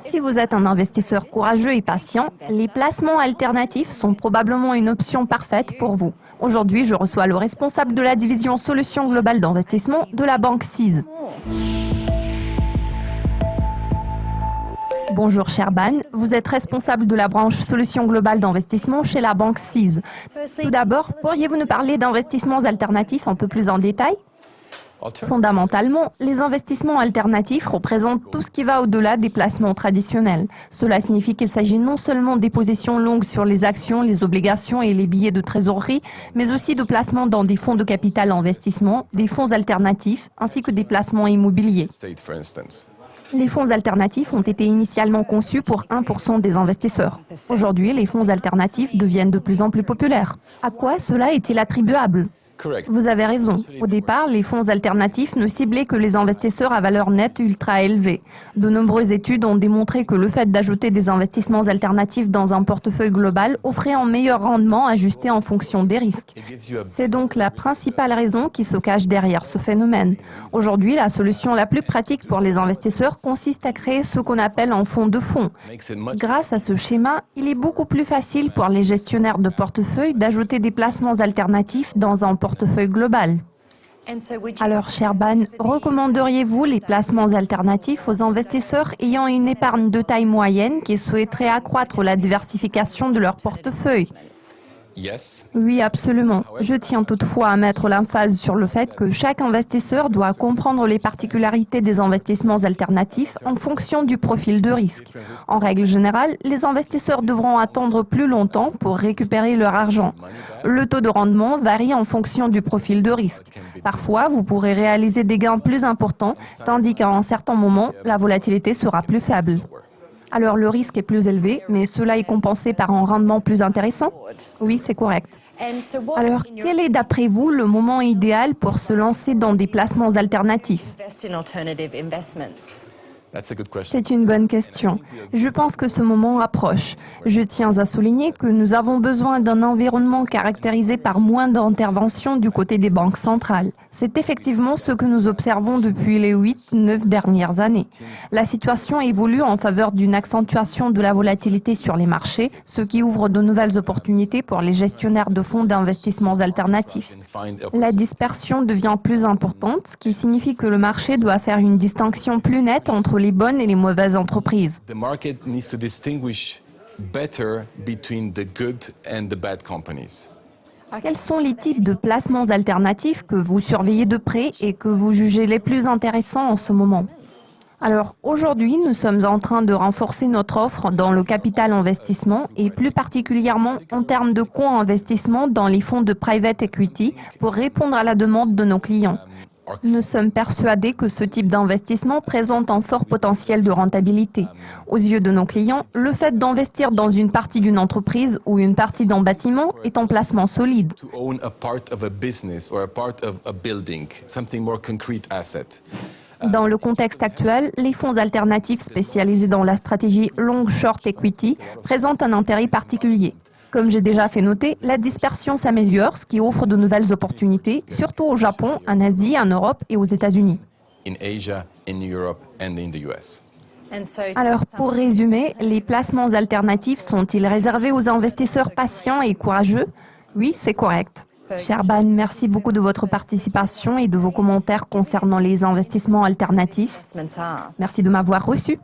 Si vous êtes un investisseur courageux et patient, les placements alternatifs sont probablement une option parfaite pour vous. Aujourd'hui, je reçois le responsable de la division Solutions Globales d'investissement de la banque CIS. Bonjour Sherban, vous êtes responsable de la branche Solutions Globales d'investissement chez la banque CIS. Tout d'abord, pourriez-vous nous parler d'investissements alternatifs un peu plus en détail ? Fondamentalement, les investissements alternatifs représentent tout ce qui va au-delà des placements traditionnels. Cela signifie qu'il s'agit non seulement des positions longues sur les actions, les obligations et les billets de trésorerie, mais aussi de placements dans des fonds de capital investissement, des fonds alternatifs, ainsi que des placements immobiliers. Les fonds alternatifs ont été initialement conçus pour 1% des investisseurs. Aujourd'hui, les fonds alternatifs deviennent de plus en plus populaires. À quoi cela est-il attribuable ? Vous avez raison. Au départ, les fonds alternatifs ne ciblaient que les investisseurs à valeur nette ultra élevée. De nombreuses études ont démontré que le fait d'ajouter des investissements alternatifs dans un portefeuille global offrait un meilleur rendement ajusté en fonction des risques. C'est donc la principale raison qui se cache derrière ce phénomène. Aujourd'hui, la solution la plus pratique pour les investisseurs consiste à créer ce qu'on appelle un fonds de fonds. Grâce à ce schéma, il est beaucoup plus facile pour les gestionnaires de portefeuille d'ajouter des placements alternatifs dans un portefeuille global. Alors, Sherban, recommanderiez-vous les placements alternatifs aux investisseurs ayant une épargne de taille moyenne qui souhaiteraient accroître la diversification de leur portefeuille ? Oui, absolument. Je tiens toutefois à mettre l'emphase sur le fait que chaque investisseur doit comprendre les particularités des investissements alternatifs en fonction du profil de risque. En règle générale, les investisseurs devront attendre plus longtemps pour récupérer leur argent. Le taux de rendement varie en fonction du profil de risque. Parfois, vous pourrez réaliser des gains plus importants, tandis qu'à un certain moment, la volatilité sera plus faible. Alors le risque est plus élevé, mais cela est compensé par un rendement plus intéressant ? Oui, c'est correct. Alors, quel est d'après vous le moment idéal pour se lancer dans des placements alternatifs ? C'est une bonne question. Je pense que ce moment approche. Je tiens à souligner que nous avons besoin d'un environnement caractérisé par moins d'intervention du côté des banques centrales. C'est effectivement ce que nous observons depuis les 8-9 dernières années. La situation évolue en faveur d'une accentuation de la volatilité sur les marchés, ce qui ouvre de nouvelles opportunités pour les gestionnaires de fonds d'investissements alternatifs. La dispersion devient plus importante, ce qui signifie que le marché doit faire une distinction plus nette entre les bonnes et les mauvaises entreprises. The market needs to distinguish better between the good and the bad companies. Quels sont les types de placements alternatifs que vous surveillez de près et que vous jugez les plus intéressants en ce moment ? Alors, aujourd'hui, nous sommes en train de renforcer notre offre dans le capital investissement et plus particulièrement en termes de co-investissement dans les fonds de private equity pour répondre à la demande de nos clients. Nous sommes persuadés que ce type d'investissement présente un fort potentiel de rentabilité. Aux yeux de nos clients, le fait d'investir dans une partie d'une entreprise ou une partie d'un bâtiment est un placement solide. To own a part of a business or a part of a building, something more concrete asset. Dans le contexte actuel, les fonds alternatifs spécialisés dans la stratégie long short equity présentent un intérêt particulier. Comme j'ai déjà fait noter, la dispersion s'améliore, ce qui offre de nouvelles opportunités, surtout au Japon, en Asie, en Europe et aux États-Unis. In Asia, in Europe and in the US. Alors, pour résumer, les placements alternatifs sont-ils réservés aux investisseurs patients et courageux ? Oui, c'est correct. Sherban, merci beaucoup de votre participation et de vos commentaires concernant les investissements alternatifs. Merci de m'avoir reçu.